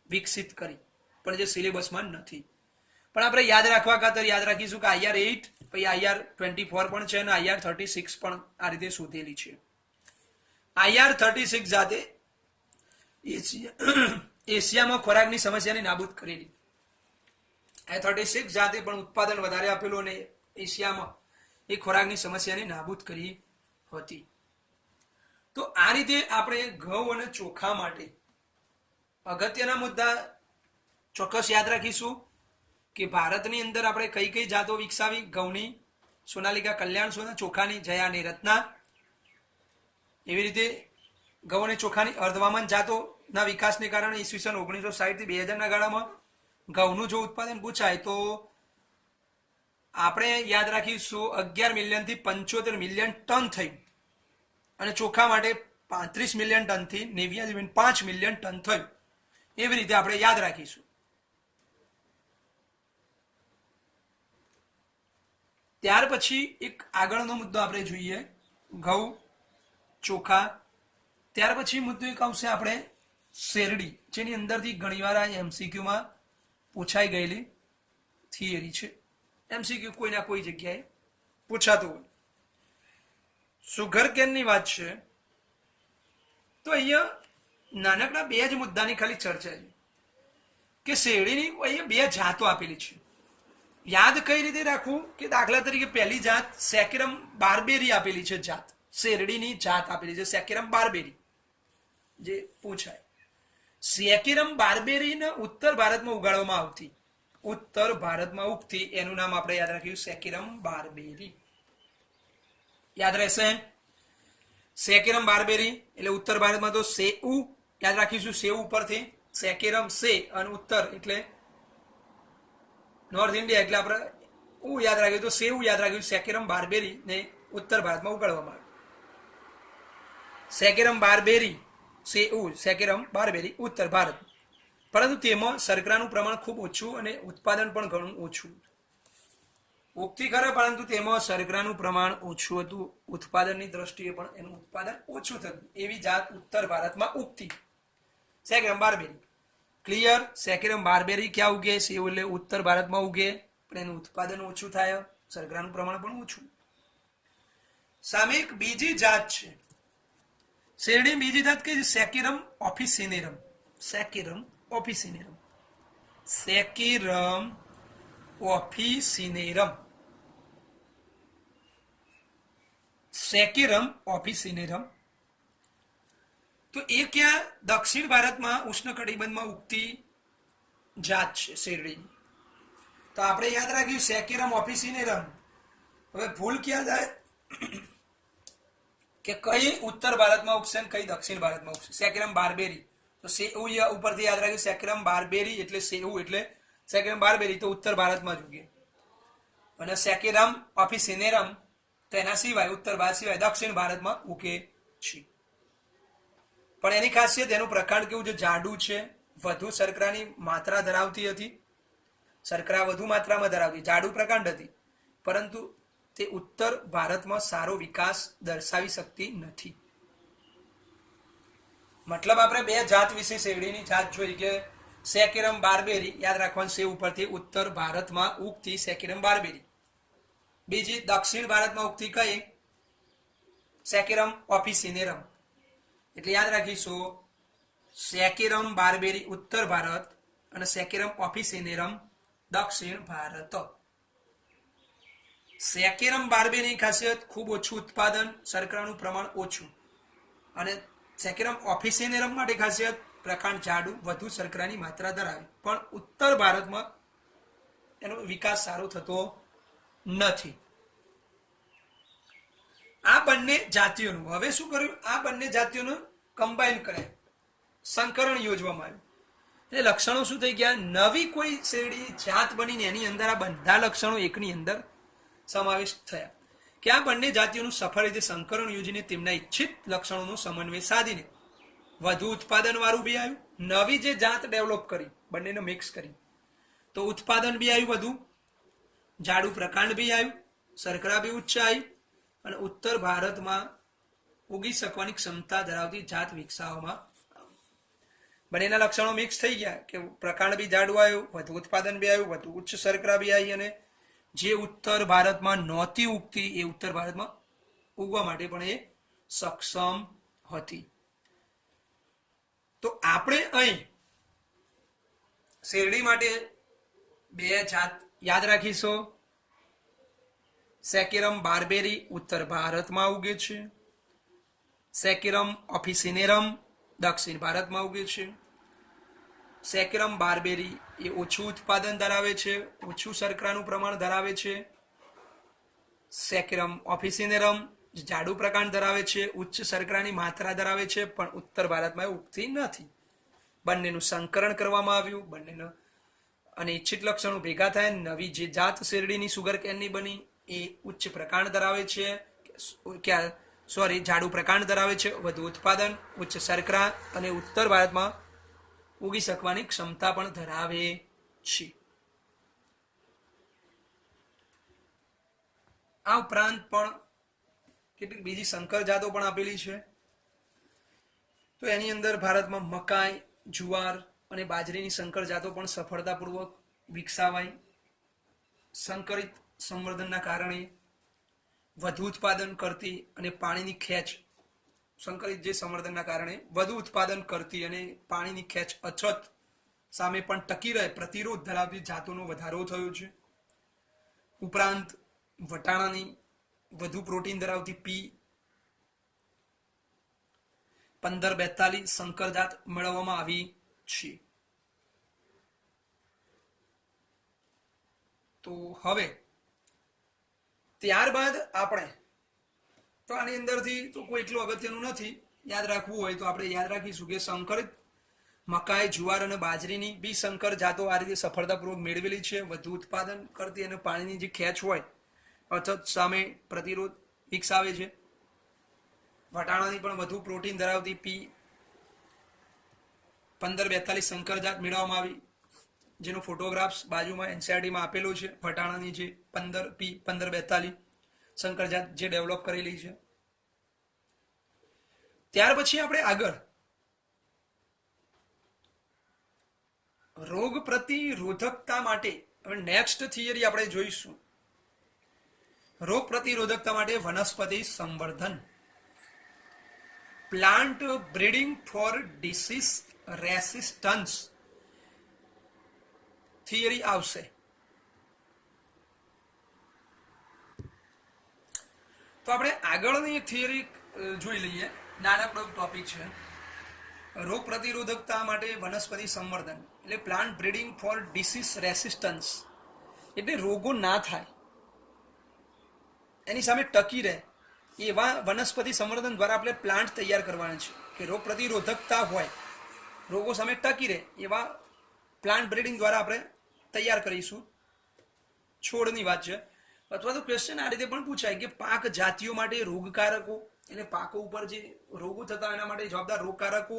વિકસિત કરી, પણ જે સિલેબસમાં નથી. પણ આપણે યાદ રાખવા ખાતર યાદ રાખીશું કે IR8 પછી IR24 પણ છે અને IR36 પણ આ રીતે શોધેલી છે. IR36 જાતે એશિયામાં ખોરાકની સમસ્યાને નાબૂદ કરેલી. IR36 જાતે પણ ઉત્પાદન વધારે આપેલું અને એશિયામાં એ ખોરાકની સમસ્યાને નાબૂદ કરી હતી. તો આ રીતે આપણે ઘઉં અને ચોખા માટે અગત્યના મુદ્દા ચોક્કસ યાદ રાખીશું કે ભારતની અંદર આપણે કઈ કઈ જાતો વિકસાવી? ઘઉંની સોનાલિકા, કલ્યાણ સોના, ચોખાની જયા અને રત્ના. એવી રીતે ઘઉં અને ચોખાની અર્ધમામન જાતોના વિકાસને કારણે ઈસવીસન 1960 થી 2000 ના ગાળામાં ઘઉંનું જો ઉત્પાદન પૂછાય તો આપણે યાદ રાખીશું 11 મિલિયન થી 75 મિલિયન ટન થયું, અને ચોખા માટે 35 મિલિયન ટન થી 89.5 મિલિયન ટન થયું. એવી રીતે આપણે યાદ રાખીશું. ત્યાર પછી એક આગળનો મુદ્દો આપણે જોઈએ ઘઉં, ચોખા. ત્યાર પછી મુદ્દો એક આવશે આપણે શેરડી, જેની અંદરથી ઘણીવાર આ એમસીક્યુમાં પૂછાઈ ગયેલી થિયરી છે. એમસીક્યુ કોઈના કોઈ જગ્યાએ પૂછાતું હોય. સુગર કેનની વાત છે તો અહીંયા નાનકડા બે જ મુદ્દાની ખાલી ચર્ચા છે કે શેરડીની અહીંયા બે જાતો આપેલી છે. યાદ કઈ રીતે રાખવું કે દાખલા તરીકે પહેલી જાત સેકેરમ બાર્બેરી આપેલી છે. જાત શેરડીની જાત આપેલી છે સેકેરમ બાર્બેરી, જે પૂછાય. સેકેરમ બાર્બેરીને ઉત્તર ભારતમાં ઉગાડવામાં આવતી, ઉત્તર ભારતમાં ઉગતી, એનું નામ આપણે યાદ રાખ્યું સેકેરમ બાર્બેરી. યાદ રહેશે સેકેરમ બાર્બેરી એટલે ઉત્તર ભારતમાં તો સેઉ યાદ રાખીશું. સેઉ ઉપરથી સેકેરમ સે અને ઉત્તર એટલે નોર્થ ઇન્ડિયા એટલે આપણે યાદ રાખ્યું તો સેઉ યાદ રાખ્યું. સેકેરમ બાર્બેરી ને ઉત્તર ભારતમાં ઉગાડવામાં આવે. સેકેરમ બાર્બેરી સેઉ, સેકેરમ બાર્બેરી ઉત્તર ભારત. પરંતુ તેમાં શર્કરાનું પ્રમાણ ખૂબ ઓછું અને ઉત્પાદન પણ ઘણું ઓછું. ઉગતી ખરા પરંતુ તેમાં શર્કરાનું પ્રમાણ ઓછું હતું. ઉત્પાદનની દ્રષ્ટિએ પણ એનું ઉત્પાદન ઓછું થતું. એવી જાત ઉત્તર ભારતમાં ઉગતી સેકેરમ બાર્બેરી. ક્લિયર? સેકેરમ બાર્બેરી ક્યાં ઉગે? સેવ એટલે ઉત્તર ભારતમાં ઉગે, પણ એનું ઉત્પાદન ઓછું થાય, શર્કરાનું પ્રમાણ પણ ઓછું. સામે એક બીજી જાત છે શેરડી, બીજી જાત કઈ? સેકેરમ ઓફિસિનેરમ. સેકેરમ ઓફિસિનેરમ. સેકેરમ ઓફિસિનેરમ. સેકેરમ ઓફિસિનેરમ. તો એ ક્યાં? દક્ષિણ ભારતમાં ઉષ્ણકટિબંધમાં ઉગતી જાત છે શેરડીની. તો આપણે યાદ રાખ્યું સેકેરમ ઓફિસિનેરમ. હવે ભૂલ ક્યાં જાય કે કઈ ઉત્તર ભારતમાં ઉગશે ને કઈ દક્ષિણ ભારતમાં ઉગશે. સેકેરમ બાર્બેરી તો સેઉ ઉપરથી યાદ રાખ્યું સેકેરમ બાર્બેરી એટલે સેઉ એટલે સેકેરમ બાર્બેરી તો ઉત્તર ભારતમાં જ ઉગે. અને સેકેરમ ઓફિસિનેરમ તો એના સિવાય ઉત્તર ભારત સિવાય દક્ષિણ ભારતમાં ઉગે છે. પણ એની ખાસિયત એનું પ્રકાંડ કેવું છે? જાડું છે, વધુ શર્કરાની માત્રા ધરાવતી હતી. શર્કરા વધુ માત્રામાં ધરાવતી, જાડું પ્રકાંડ હતી, પરંતુ તે ઉત્તર ભારતમાં સારો વિકાસ દર્શાવી શકતી નથી. મતલબ આપણે બે જાત વિશે શેરડીની જાત જોઈ કે સેકેરમ બાર્બેરી યાદ રાખવાનું છે ઉપરથી ઉત્તર ભારતમાં ઉગતી સેકેરમ બાર્બેરી. બીજી દક્ષિણ ભારતમાં ઉગતી કઈ? સેકેરમ ઓફિસિનેરમ. એટલે યાદ રાખીશું સેકેરમ બાર્બેરી ઉત્તર ભારત અને સેકેરમ ઓફિસિનેરમ દક્ષિણ ભારત. સેકેરમ બાર્બેરીની ખાસિયત ખૂબ ઓછું ઉત્પાદન, શર્કરાનું પ્રમાણ ઓછું. અને સેકેરમ ઓફિસિનેરમ માટે ખાસિયત પ્રકાંડ જાડું, વધુ શર્કરાની માત્રા ધરાવે, પણ ઉત્તર ભારતમાં એનો વિકાસ સારો થતો નથી. આ બંને જાતિઓનું હવે શું કર્યું? આ બંને જાતિઓનું કમ્બાઈન કરે, સંકરણ યોજવામાં આવ્યું. એટલે લક્ષણો શું થઈ ગયા? નવી કોઈ શેરડી જાત બનીને એની અંદર આ બધા લક્ષણો એકની અંદર સમાવેશ થયા કે આ બંને જાતિઓનું સફળ રીતે સંકરણ યોજીને તેમના ઈચ્છિત લક્ષણોનો સમન્વય સાધીને વધુ ઉત્પાદન વાળું બી આવ્યું. નવી જે જાત ડેવલપ કરી, બંનેને મિક્સ કરી, તો ઉત્પાદન બી આવ્યું વધુ, જાડું પ્રકાંડ બી આવ્યું, શર્કરા બી ઉચ્ચ આવી, અને ઉત્તર ભારતમાં ઉગી શકવાની ક્ષમતા ધરાવતી જાત વિકસાવવામાં. બંનેના લક્ષણો મિક્સ થઈ ગયા કે પ્રકાંડ બી જાડું આવ્યું, વધુ ઉત્પાદન બી આવ્યું, વધુ ઉચ્ચ શર્કરા બી આવી, અને જે ઉત્તર ભારતમાં નહોતી ઉગતી એ ઉત્તર ભારતમાં ઉગવા માટે પણ એ સક્ષમ હતી. તો આપણે અહીં શેરડી માટે બે જાત યાદ રાખીશું. સેકેરમ બાર્બેરી ઉત્તર ભારતમાં ઉગે છે, સેકેરમ ઓફિસિનેરમ દક્ષિણ ભારતમાં ઉગે છે. સેકેરમ બાર્બેરી એ ઓછું ઉત્પાદન ધરાવે છે, ઓછું શર્કરાનું પ્રમાણ ધરાવે છે. સેકેરમ ઓફિસિનેરમ જાડું પ્રકાંડ ધરાવે છે, ઉચ્ચ શર્કરાની માત્રા ધરાવે છે, પણ ઉત્તર ભારતમાં ઉગતી નથી. બંનેનું સંકરણ કરવામાં આવ્યું, બંનેનું અને ઈચ્છિત લક્ષણો ભેગા થાય. નવી જે જાત શેરડીની સુગર કેનની બની એ ઉચ્ચ પ્રકાંડ ધરાવે છે, જાડું પ્રકાંડ ધરાવે છે, વધુ ઉત્પાદન, ઉચ્ચ શર્કરા, અને ઉત્તર ભારતમાં ઉગી શકવાની ક્ષમતા પણ ધરાવે છે. આ ઉપરાંત પણ કેટલીક બીજી સંકર જાતો પણ આપેલી છે. તો એની અંદર ભારતમાં મકાઈ, જુવાર અને બાજરીની સંકર જાતો પણ સફળતાપૂર્વક વિકસાવાય. સંકરિત સંવર્ધનના કારણે વધુ ઉત્પાદન કરતી અને પાણીની ખેંચ, સંકરિત જે સંવર્ધનના કારણે વધુ ઉત્પાદન કરતી અને પાણીની ખેંચ અછત સામે પણ ટકી રહે પ્રતિરોધ ધરાવતી જાતોનો વધારો થયો છે. ઉપરાંત વટાણાની વધુ પ્રોટીન ધરાવતી P1542 સંકર જાત મેળવવામાં આવી છે. તો હવે ત્યારબાદ આપણે તો આની અંદરથી તો કોઈ એટલું અગત્યનું નથી, યાદ રાખવું હોય તો આપણે યાદ રાખીશું કે સંકરિત મકાઈ, જુવાર અને બાજરીની બી સંકર જાતો આ રીતે સફળતાપૂર્વક મેળવેલી છે. વધુ ઉત્પાદન કરતી અને પાણીની જે ખેંચ હોય અછત સામે પ્રતિરોધ વિકસાવે છે. વટાણાની પણ વધુ પ્રોટીન ધરાવતી P1542 સંકર જાત મેળવવામાં આવી, જેનો ફોટોગ્રાફ્સ બાજુમાં એનસીઆરટીમાં આપેલો છે. વટાણાની જે P1542 સંકર જાત જે ડેવલપ કરેલી છે. ત્યાર પછી આપણે આગળ રોગ પ્રતિરોધકતા માટે નેક્સ્ટ થિયરી આપણે જોઈશું. રોગ પ્રતિરોધકતા માટે વનસ્પતિ સંવર્ધન, plant breeding for disease resistance theory આવશે. તો આપણે આગળની થિયરી જોઈ લઈએ. નાનકડો ટોપિક છે. રોગ પ્રતિરોધકતા માટે વનસ્પતિ સંવર્ધન એટલે plant breeding for disease resistance, એટલે રોગો ના થાય એની સામે ટકી રહે એવા વનસ્પતિ સંવર્ધન દ્વારા આપણે પ્લાન્ટ તૈયાર કરવાના છે કે રોગ પ્રતિરોધકતા હોય, રોગો સામે ટકી રહે એવા પ્લાન્ટ બ્રીડિંગ દ્વારા આપણે તૈયાર કરીશું. છોડની વાત છે. અથવા તો ક્વેશ્ચન આ રીતે પણ પૂછાય કે પાક જાતિઓ માટે રોગકારકો એટલે પાકો ઉપર જે રોગો થતા એના માટે જવાબદાર રોગકારકો,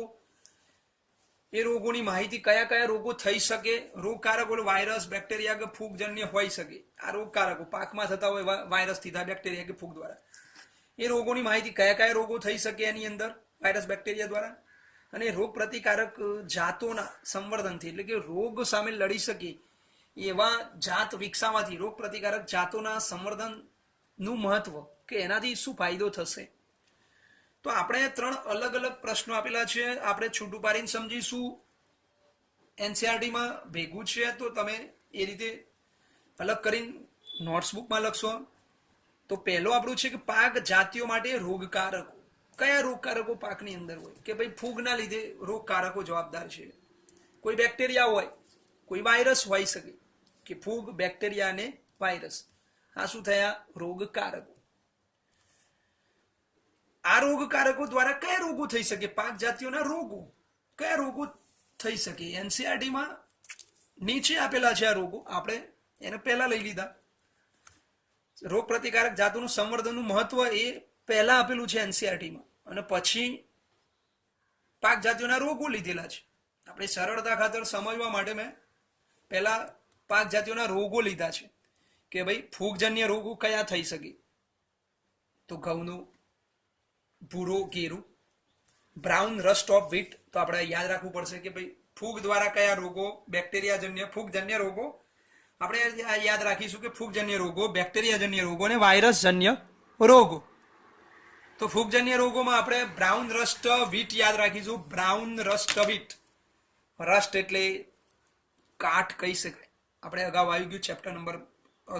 એ રોગોની માહિતી, કયા કયા રોગો થઈ શકે. રોગકારકો વાયરસ, બેક્ટેરિયા કે ફૂગજન્ય હોઈ શકે. આ રોગકારકો પાકમાં થતા હોય વાયરસથી થાય, બેક્ટેરિયા કે ફૂગ દ્વારા. એ રોગોની માહિતી, કયા કયા રોગો થઈ શકે એની અંદર વાયરસ, બેક્ટેરિયા દ્વારા, અને રોગ પ્રતિકારક જાતોના સંવર્ધનથી એટલે કે રોગ સામે લડી શકે એવા જાત વિકસાવવાથી રોગ પ્રતિકારક જાતોના સંવર્ધનનું મહત્વ કે એનાથી શું ફાયદો થશે. તો આપણે 3 અલગ અલગ પ્રશ્નો આપેલા છે. આપણે છૂટું પાડીને સમજીશું. એનસીઆરટીમાં ભેગું છે તો તમે એ રીતે અલગ કરીને નોટ્સબુકમાં લખશો. તો પહેલો આપણું છે કે પાક જાતિઓ માટે રોગકારકો. કયા રોગકારકો પાકની અંદર હોય કે ભાઈ ફૂગના લીધે રોગકારકો જવાબદાર છે. કોઈ બેક્ટેરિયા હોય, કોઈ વાયરસ હોઈ શકે કે ફૂગ, બેક્ટેરિયા અને વાયરસ. આ શું થયા? રોગકારકો. આ રોગકારકો દ્વારા કયા રોગો થઈ શકે? પાક જાતિઓના રોગો. કયા રોગો થઈ શકે? એનસીઆરટીમાં નીચે આપેલા છે આ રોગો, આપણે એને પહેલા લઈ લીધા. રોગ પ્રતિકારક જાતોનું સંવર્ધનનું મહત્વ એ પહેલા આપેલું છે એનસીઆરટીમાં, અને પછી પાક જાતિઓના રોગો લીધેલા છે. આપણે સરળતા ખાતર સમજવા માટે મેં પહેલા પાક જાતિઓના રોગો લીધા છે કે ભાઈ ફૂગજન્ય રોગો કયા થઈ શકે. તો ઘઉંનું ભૂરો ગેરું, બ્રાઉન રસ્ટ ઓફ વ્હીટ. તો આપણે યાદ રાખવું પડશે કે ભાઈ ફૂગ દ્વારા કયા રોગો, બેક્ટેરિયાજન્ય, ફૂગજન્ય રોગો. આપણે યાદ રાખીશું કે ફૂગજન્ય રોગો, બેક્ટેરિયાજન્ય રોગો અને વાયરસજન્ય રોગો. તો ફૂગજન્ય રોગોમાં આપણે બ્રાઉન રસ્ટ વ્હીટ યાદ રાખીશું. બ્રાઉન રસ્ટ વ્હીટ, રસ્ટ એટલે કાટ કહી શકાય. આપણે અગાઉ આવી ગયું ચેપ્ટર નંબર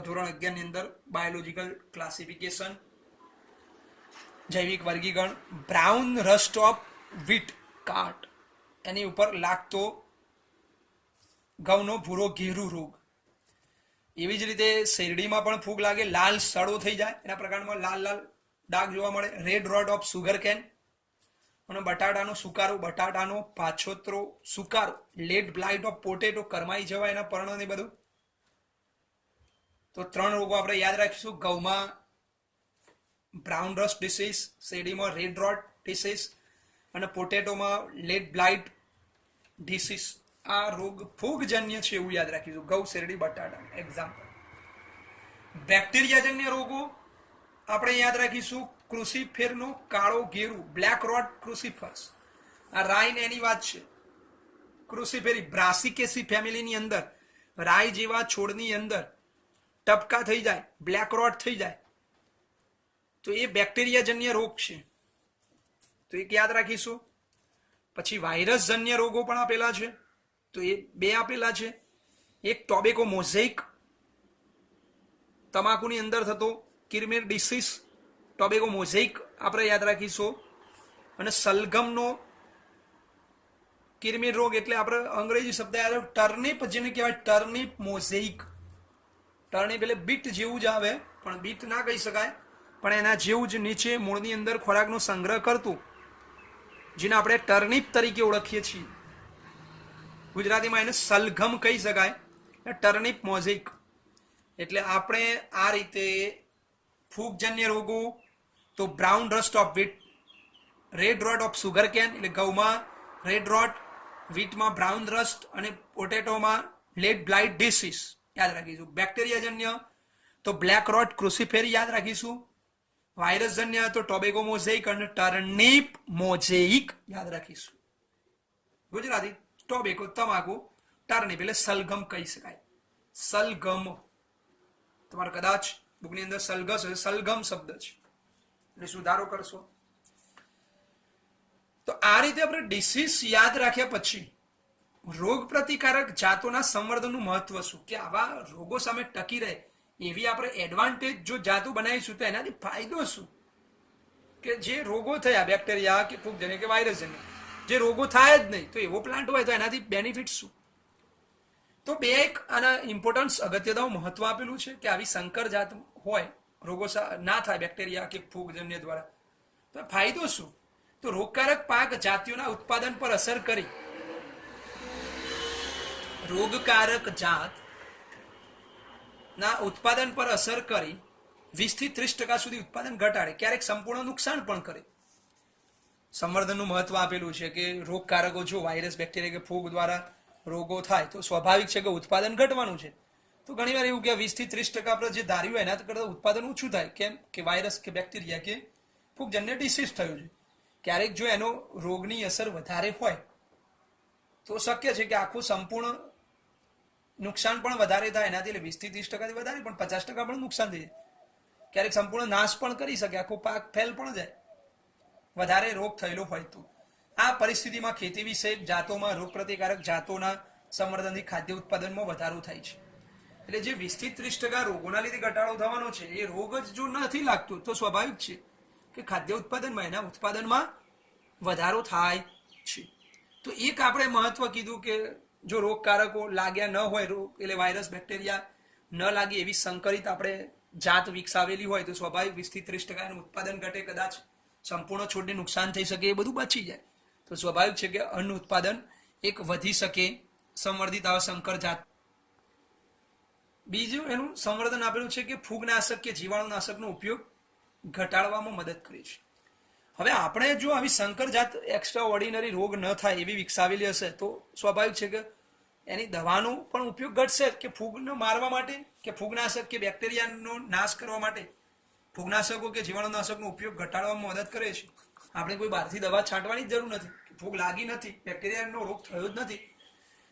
ધોરણ 11 ની અંદર બાયોલોજીકલ ક્લાસિફિકેશન, જૈવિક વર્ગીકરણ. બ્રાઉન રસ્ટ ઓફ વ્હીટ કાટ, એની ઉપર લાગતો ઘઉંનો ભૂરો ઘેરું રોગ. એવી જ રીતે શેરડીમાં પણ ફૂગ લાગે, લાલ સડો થઈ જાય, એના પ્રકારમાં લાલ લાલ ડાઘ જોવા મળે. Red road of sugar can, અને બટાટાનો સુકારો, બટાટાનો પાછોતરો સુકારો. લેટ બ્લાઇટ ઓફ પોટેટો, કરમાઈ જવાય એના પર્ણ ને બધું. તો 3 રોગો આપણે યાદ રાખીશું. ઘઉંમાં બ્રાઉન રસ્ટ ડિસીઝ, શેરડીમાં રેડ રોડ ડિસીઝ, અને પોટેટોમાં લેટ બ્લાઇટ ડિસીઝ, આ રોગ ફૂગજન્ય છે એવું યાદ રાખીશું. ઘઉં, શેરડી, બટાટા એક્ઝામ્પલ. બેક્ટેરિયાજન્ય રોગો આપણે યાદ રાખીશું. ક્રુસિફેરનો કાળો ગેરુ, બ્લેક રોટ ક્રુસિફર્સ. આ રાઈ ને એની વાત છે. ક્રુસિફેરી બ્રાસિકેસી ફેમિલીની અંદર રાઈ જેવા છોડની અંદર ટપકા થઈ જાય, બ્લેક રોટ થઈ જાય, તો એ બેક્ટેરિયાજન્ય રોગ છે, તો એક યાદ રાખીશું. પછી વાયરસજન્ય રોગો પણ આપેલા છે, તો એ બે આપેલા છે. એક ટોબેકો મોઝેઇક, તમાકુની અંદર થતો કિરમેર ડિસીઝ, ટોબેકો મોઝેઇક આપણે યાદ રાખીશું. અને સલગમનો કિરમેર રોગ એટલે આપણે અંગ્રેજી શબ્દ યાદ, ટર્નિપ જેને કહેવાય, ટર્નિપ મોઝેઇક. ટર્નિપ એટલે બીટ જેવું જ આવે, પણ બીટ ના કહી શકાય, પણ એના જેવું જ નીચે મૂળની અંદર ખોરાકનો સંગ્રહ કરતું, જેને આપણે ટર્નિપ તરીકે ઓળખીએ છીએ. ગુજરાતીમાં એને સલગમ કહી શકાય, ટર્નિપ મોઝેઇક. એટલે આપણે આ રીતે ફૂગજન્ય રોગો તો brown rust of wheat, red rot of sugarcane એટલે ઘઉંમાં રેડ રોટ, વીટમાં બ્રાઉન રસ્ટ અને પોટેટોમાં લેડ બ્લાઇટ ડિસીઝ યાદ રાખીશું. બેક્ટેરિયાજન્ય તો બ્લેક રોટ ક્રુસિફેરી યાદ રાખીશું. વાયરસજન્ય તો ટોબેકો મોઝેઇક અને ટર્નિપ મોઝેઇક યાદ રાખીશું. ગુજરાતી ટોબેકો તમાકુ, ટર્નિપ એટલે સલગમ કહી શકાય. સલગમ તમારે કદાચ બુકની અંદર સલગસ સલગમ શબ્દ છે એટલે સુધારો કરશો. તો આ રીતે આપણે ડિસીઝ યાદ રાખ્યા પછી રોગ પ્રતિકારક જાતોના સંવર્ધનનું મહત્વ શું, કે આવા રોગો સામે ટકી રહે એવી આપણે એડવાન્ટેજ જો જાતો બનાવીશું તો એનાથી ફાયદો શું, કે જે રોગો થયા બેક્ટેરિયા કે ફૂગજન્ય કે વાયરસજન્ય, જે રોગો થાય જ નહીં તો એવો પ્લાન્ટ હોય તો એનાથી બેનિફિટ શું. તો બે એક આના ઇમ્પોર્ટન્સ અગત્યતાઓ મહત્વ આપેલું છે કે આવી સંકર જાત હોય, રોગો ના થાય બેક્ટેરિયા કે ફૂગજન્ય દ્વારા, તો ફાયદો શું. તો રોગકારક પાક જાતિઓના ઉત્પાદન પર અસર કરી, રોગકારક જાત ના ઉત્પાદન પર અસર કરી 20 થી 30% સુધી ઉત્પાદન ઘટાડે, ક્યારેક સંપૂર્ણ નુકસાન પણ કરે. સંવર્ધનનું મહત્વ આપેલું છે કે રોગકારકો જો વાયરસ, બેક્ટેરિયા કે ફૂગ દ્વારા રોગો થાય તો સ્વાભાવિક છે કે ઉત્પાદન ઘટવાનું છે. તો ઘણીવાર એવું કે 20 થી 30% આપણે જે ધાર્યું હોય એના કરતાં ઉત્પાદન ઓછું થાય, કેમ કે વાયરસ કે બેક્ટેરિયા કે ફૂગજન્ય ડિસીઝ થયું છે. ક્યારેક જો એનો રોગની અસર વધારે હોય તો શક્ય છે કે આખું સંપૂર્ણ નુકસાન પણ વધારે થાય એનાથી, એટલે 20 થી 30% વધારે પણ 50% પણ નુકસાન થઈ જાય. ક્યારેક સંપૂર્ણ નાશ પણ કરી શકે, આખો પાક ફેલ પણ જાય વધારે રોગ થયેલો હોય તો. આ પરિસ્થિતિમાં ખેતી વિષયક જાતોમાં રોગ પ્રતિકારક જાતોના સંવર્ધનથી ખાદ્ય ઉત્પાદનમાં વધારો થાય છે. એટલે જે 20 થી 30% રોગોના લીધે ઘટાડો થવાનો છે, એ રોગ જ જો નથી લાગતો તો સ્વાભાવિક છે કે ખાદ્ય ઉત્પાદનમાં, એના ઉત્પાદનમાં વધારો થાય છે. તો એક આપણે મહત્વ કીધું કે જો રોગકારકો લાગ્યા ન હોય, રોગ એટલે વાયરસ, બેક્ટેરિયા ન લાગે એવી સંકરિત આપણે જાત વિકસાવેલી હોય તો સ્વાભાવિક 20 થી 30% એનું ઉત્પાદન ઘટે, કદાચ સંપૂર્ણ છોડને નુકસાન થઈ શકે, એ બધું બચી જાય. તો સ્વાભાવિક છે કે અન્ન ઉત્પાદન એક વધી શકે સંવર્ધિત આવા સંકર જાત. બીજું એનું સંવર્ધન આપેલું છે કે ફૂગનાશક કે જીવાણુનાશકનો ઉપયોગ ઘટાડવામાં મદદ કરે છે. હવે આપણે જો આવી સંકર જાત એક્સ્ટ્રા ઓર્ડિનરી રોગ ન થાય એવી વિકસાવેલી હશે તો સ્વાભાવિક છે કે એની દવાનો પણ ઉપયોગ ઘટશે, કે ફૂગને મારવા માટે કે ફૂગનાશક કે બેક્ટેરિયાનો નાશ કરવા માટે ફૂગનાશકો કે જીવાણુનાશકનો ઉપયોગ ઘટાડવામાં મદદ કરે છે. આપણે કોઈ બહારથી દવા છાંટવાની જ જરૂર નથી, ફૂગ લાગી નથી, બેક્ટેરિયાનો રોગ થયો જ નથી,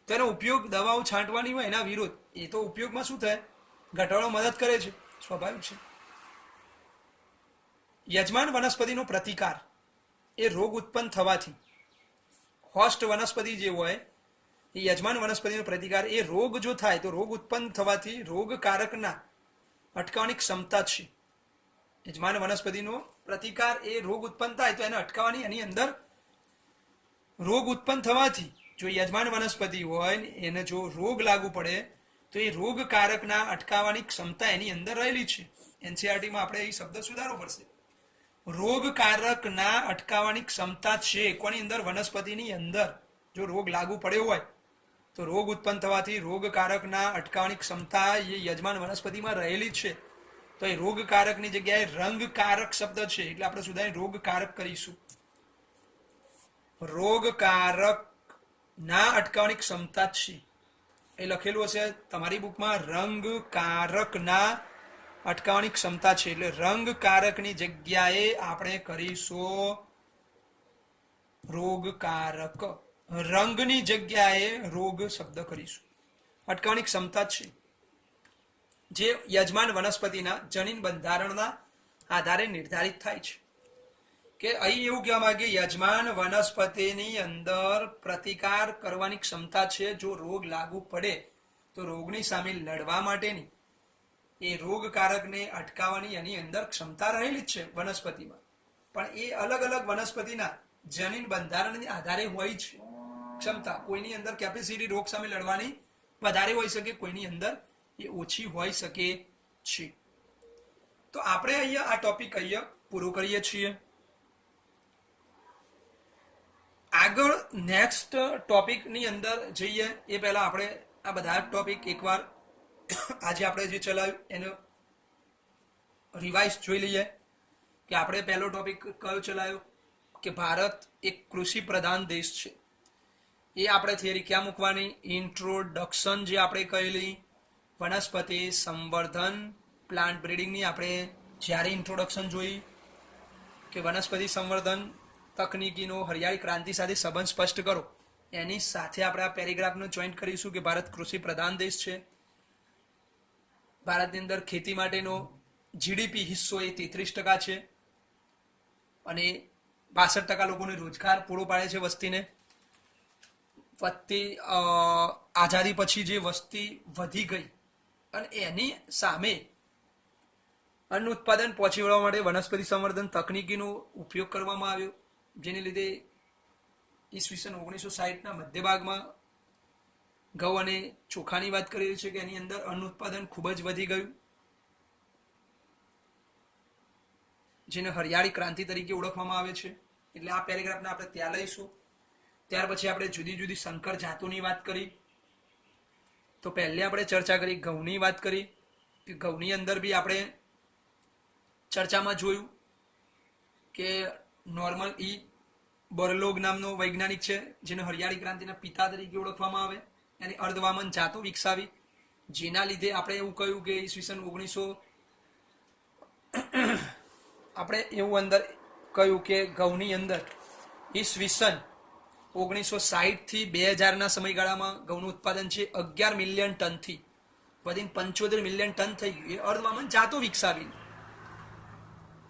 તો એનો ઉપયોગ દવાઓ છાંટવાની હોય એના વિરોધ, એ તો ઉપયોગમાં શું થાય, ઘટાડવામાં મદદ કરે છે, સ્વાભાવિક છે. યજમાન વનસ્પતિનો પ્રતિકાર એ રોગ ઉત્પન્ન થવાથી, હોસ્ટ વનસ્પતિ જે હોય એ યજમાન વનસ્પતિનો પ્રતિકાર એ રોગ જો થાય તો રોગ ઉત્પન્ન થવાથી રોગકારકના અટકાવવાની ક્ષમતા છે. યજમાન વનસ્પતિનો પ્રતિકાર એ રોગ ઉત્પન્ન થાય તો એને અટકાવવાની, એની અંદર રોગ ઉત્પન્ન થવાથી જો યજમાન વનસ્પતિ હોય એને જો રોગ લાગુ પડે તો એ રોગકારકના અટકાવવાની ક્ષમતા એની અંદર રહેલી છે. એનસીઆરટીમાં આપણે એ શબ્દ સુધારવો પડશે. રોગકારકના અટકાવવાની ક્ષમતા છે કોની અંદર, વનસ્પતિની અંદર. જો રોગ લાગુ પડ્યો હોય તો રોગ ઉત્પન્ન થવાથી રોગકારકના અટકાવવાની ક્ષમતા એ યજમાન વનસ્પતિમાં રહેલી છે. તો એ રોગકારકની જગ્યાએ રંગકારક શબ્દ છે એટલે આપણે સુધારી રોગકારક કરીશું. રોગકારક ના અટકાવવાની ક્ષમતા છે. એ લખેલું હશે તમારી બુકમાં, રંગ કારકના અટકાવવાની ક્ષમતા છે. એટલે રંગ કારકની જગ્યાએ આપણે કરીશું રોગકારક. રંગની જગ્યાએ રોગ શબ્દ કરીશું. અટકાવવાની ક્ષમતા છે જે યજમાન વનસ્પતિના જનીન બંધારણના આધારે નિર્ધારિત થાય છે. કે અહીં એવું કહેવા માંગે યજમાન વનસ્પતિની અંદર પ્રતિકાર કરવાની ક્ષમતા છે. જો રોગ લાગુ પડે તો રોગની સામે લડવા માટેની એ રોગકારકને અટકાવવાની એની અંદર ક્ષમતા રહેલી જ છે વનસ્પતિમાં. પણ એ અલગ અલગ વનસ્પતિના જનીન બંધારણને આધારે હોય છે ક્ષમતા. કોઈની અંદર કેપેસિટી રોગ સામે લડવાની વધારે હોઈ શકે, કોઈની અંદર એ ઓછી હોઈ શકે છે. તો આપણે અહીંયા આ ટોપિક અહીંયા પૂરું કરીએ છીએ. આગળ નેક્સ્ટ ટોપિકની અંદર જઈએ એ પહેલા આપણે આ બધા ટોપિક એકવાર આજે આપણે જે ચલાવ્યું એનો રિવાઇઝ જોઈ લઈએ. કે આપણે પહેલો ટોપિક કયો ચલાવ્યો કે ભારત એક કૃષિ પ્રધાન દેશ છે. એ આપણે થિયરી ક્યાં મૂકવાની? ઇન્ટ્રોડક્શન જે આપણે કહેલી વનસ્પતિ સંવર્ધન પ્લાન્ટ બ્રીડિંગની આપણે જ્યારે ઇન્ટ્રોડક્શન જોઈ કે વનસ્પતિ સંવર્ધન તકનીકીનો હરિયાળી ક્રાંતિ સાથે સંબંધ સ્પષ્ટ કરો, એની સાથે આપણે આ પેરેગ્રાફનો જોઈન્ટ કરીશું કે ભારત કૃષિ પ્રધાન દેશ છે. ભારતની અંદર ખેતી માટેનો જીડીપી હિસ્સો એ 33% છે અને 62% લોકોને રોજગાર પૂરો પાડે છે વસ્તીને. વધતી આઝાદી પછી જે વસ્તી વધી ગઈ અને એની સામે અન્ન ઉત્પાદન પહોંચી વળવા માટે વનસ્પતિ સંવર્ધન તકનીકીનો ઉપયોગ કરવામાં આવ્યો, જેને લીધે ઈસવીસન 1960ના મધ્ય ભાગમાં ઘઉં અને ચોખાની વાત કરી છે કે એની અંદર અન્ન ઉત્પાદન ખૂબ જ વધી ગયું, જેને હરિયાળી ક્રાંતિ તરીકે ઓળખવામાં આવે છે. એટલે આ પેરેગ્રાફને આપણે ત્યાં લઈશું. ત્યાર પછી આપણે જુદી જુદી સંકર જાતોની વાત કરી. તો પહેલે આપણે ચર્ચા કરી ઘઉંની વાત કરી કે ઘઉંની અંદર બી આપણે ચર્ચામાં જોયું કે નોર્મલ ઈ બર્લોગ નામનો વૈજ્ઞાનિક છે જેને હરિયાળી ક્રાંતિના પિતા તરીકે ઓળખવામાં આવે. એની અર્ધવામન જાતો વિકસાવી, જેના લીધે આપણે એવું કહ્યું કે ઈસવીસન 1900 આપણે એવું અંદર કહ્યું કે ઘઉંની અંદર ઈસવીસન 1960 થી 2000ના સમયગાળામાં ઘઉંનું ઉત્પાદન છે 11 મિલિયન ટનથી વધીને 75 મિલિયન ટન થઈ ગયું. એ અર્ધવામન જાતો વિકસાવી.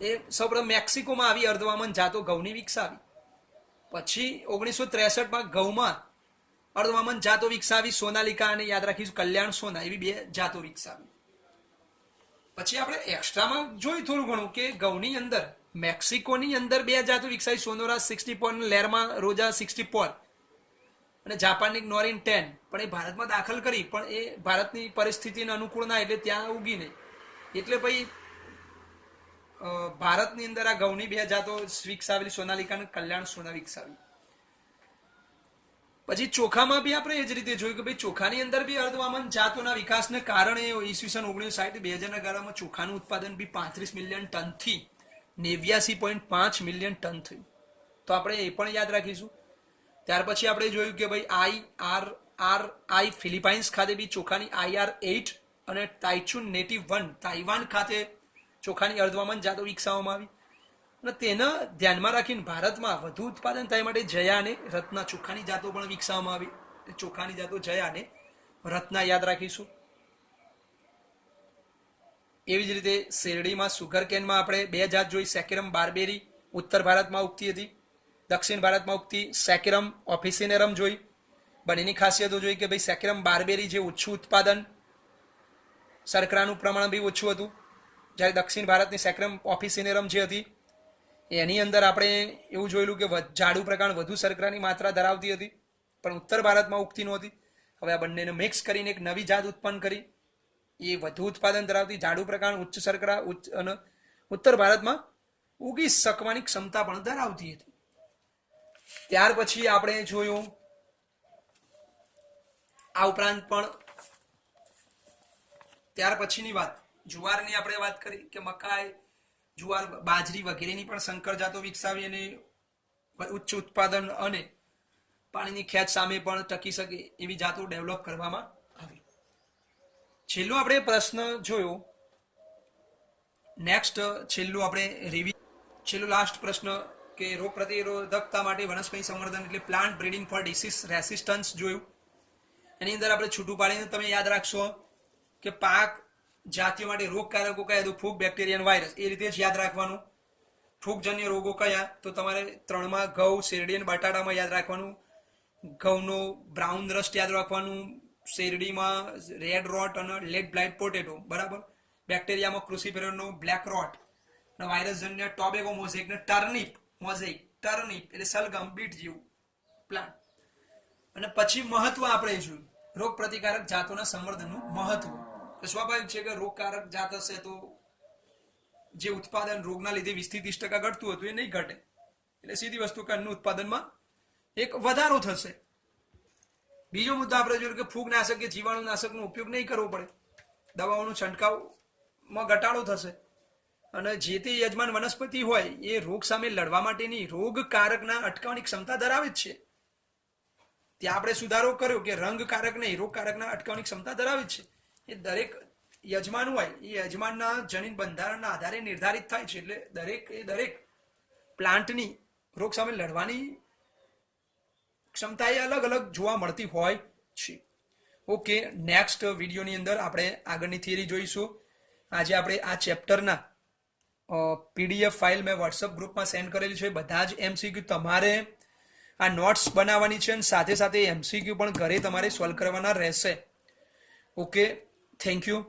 એ સૌપ્રથમ મેક્સિકોમાં આવી અર્ધવામન જાતો ઘઉંની વિકસાવી. પછી 1963માં ઘઉંમાં અર્ધવામન જાતો વિકસાવી, સોનાલિકા અને યાદ રાખીશું કલ્યાણ સોના, એવી 2 જાતો વિકસાવી. પછી આપણે એક્સ્ટ્રામાં જોયું થોડું ઘણું કે ઘઉંની અંદર મેક્સિકોની અંદર 2 જાતો વિકસાવી, સોનોરા 64, લેરમાં રોજા 64 અને જાપાનની નોરિન 10. પણ એ ભારતમાં દાખલ કરી, પણ એ ભારતની પરિસ્થિતિને અનુકૂળ ના એટલે ત્યાં ઉગી નહીં. એટલે પછી ભારતની અંદર આ ઘઉંની 2 જાતો વિકસાવેલી, સોનાલિકા અને કલ્યાણ સોના વિકસાવી. પછી ચોખામાં બી આપણે એ જ રીતે જોયું કે ભાઈ ચોખાની અંદર બી અર્ધવામન જાતોના વિકાસને કારણે ઈસવીસન 1960-2000ના ગાળામાં ચોખાનું ઉત્પાદન બી 35 મિલિયન ટનથી 89.5 મિલિયન ટન થયું. તો આપણે એ પણ યાદ રાખીશું. ત્યાર પછી આપણે જોયું કે ભાઈ IRRI ફિલિપાઇન્સ ખાતે બી ચોખાની IR8 અને તાઇચુન નેટિવ 1 તાઇવાન ખાતે ચોખાની અર્ધવામન જાતો વિકસાવવામાં આવી. અને તેને ધ્યાનમાં રાખીને ભારતમાં વધુ ઉત્પાદન થાય માટે જયા અને રત્ના ચોખાની જાતો પણ વિકસાવવામાં આવી. ચોખાની જાતો જયા અને રત્ના યાદ રાખીશું. એવી જ રીતે શેરડીમાં સુગર કેનમાં આપણે 2 જાત જોઈ, સેકેરમ બાર્બેરી ઉત્તર ભારતમાં ઉગતી હતી, દક્ષિણ ભારતમાં ઉગતી સેકેરમ ઓફિસિનેરમ જોઈ. બંનેની ખાસિયતો જોઈ કે ભાઈ સેકેરમ બાર્બેરી જે ઓછું ઉત્પાદન, શર્કરાનું પ્રમાણ બી ઓછું હતું, જ્યારે દક્ષિણ ભારતની સેકેરમ ઓફિસિનેરમ જે હતી એની અંદર આપણે એવું જોયેલું કે જાડું પ્રકાર વધુ શર્કરાની માત્રા ધરાવતી હતી, પણ ઉત્તર ભારતમાં ઉગતી નહોતી. હવે આ બંનેને મિક્સ કરીને એક નવી જાત ઉત્પન્ન કરી, એ વધુ ઉત્પાદન ધરાવતી, જાડું પ્રકાર, ઉચ્ચ શર્કરા અને ઉત્તર ભારતમાં ઉગી શકવાની ક્ષમતા પણ ધરાવતી હતી. ત્યાર પછી આપણે જોયું આ ઉપરાંત પણ ત્યાર પછીની વાત જુવારની આપણે વાત કરી કે મકાઈ, જુવાર, બાજરી વગેરેની પણ સંકર જાતો વિકસાવી અને ઉચ્ચ ઉત્પાદન અને પાણીની ખેંચ સામે પણ ટકી શકે એવી જાતો ડેવલપ કરવામાં આવી. છેલ્લો આપણે પ્રશ્ન જોયો. નેક્સ્ટ છેલ્લું આપણે છેલ્લો લાસ્ટ પ્રશ્ન કે રોગ પ્રતિરોધકતા માટે વનસ્પતિ સંવર્ધન એટલે plant breeding for disease resistance જોયું. એની અંદર આપણે છૂટું પાડીને તમે યાદ રાખશો કે પાક જાતિઓ માટે રોગકારકો કયા તો ફૂગ, બેક્ટેરિયા, વાયરસ એ રીતે જ યાદ રાખવાનું. ફૂગજન્ય રોગો કયા તો તમારે 3માં ઘઉં, શેરડી અને બટાટામાં યાદ રાખવાનું. ઘઉંનો બ્રાઉન રસ્ટ યાદ રાખવાનું, શેરડીમાં રેડ રોટ અને લેડ બ્લાઇટ પોટેટો, બરાબર. બેક્ટેરિયામાં ક્રુસિફેરનો બ્લેક રોટ અને વાયરસજન્ય ટોબેગો મોઝેક ને ટર્નિપ એટલે સલગમ, બીટ જેવું પ્લાન્ટ. અને પછી મહત્વ આપણે જોયું રોગ પ્રતિકારક જાતોના સંવર્ધનનું મહત્વ. તો સ્વાભાવિક છે કે રોગકારક જાત હશે તો જે ઉત્પાદન રોગના લીધે 20-30% ઘટતું હતું એ નહીં ઘટે. એટલે સીધી વસ્તુ કે અન્નનું ઉત્પાદનમાં એક વધારો થશે. બીજો મુદ્દો આપણે જોયું કે ફૂગનાશક કે જીવાણુનાશકનો ઉપયોગ નહીં કરવો પડે. દવાઓનો છંટકાવમાં ઘટાડો થશે. અને જે તે યજમાન વનસ્પતિ હોય એ રોગ સામે લડવા માટેની રોગકારકના અટકાવવાની ક્ષમતા ધરાવે જ છે. ત્યાં આપણે સુધારો કર્યો કે રંગકારક નહીં, રોગકારકના અટકાવવાની ક્ષમતા ધરાવે જ છે. એ દરેક યજમાન હોય એ યજમાનના જનીન બંધારણના આધારે નિર્ધારિત થાય છે. એટલે દરેક પ્લાન્ટની રોગ સામે લડવાની ક્ષમતા એ અલગ અલગ જોવા મળતી હોય છે. ઓકે, નેક્સ્ટ વિડીયોની અંદર આપણે આગળની થિયરી જોઈશું. આજે આપણે આ ચેપ્ટરના PDF ફાઇલ મેં વોટ્સઅપ ગ્રુપમાં સેન્ડ કરેલી છે. બધા જ MCQ તમારે આ નોટ્સ બનાવવાની છે અને સાથે સાથે MCQ પણ ઘરે તમારે સોલ્વ કરવાના રહેશે. Okay, thank you.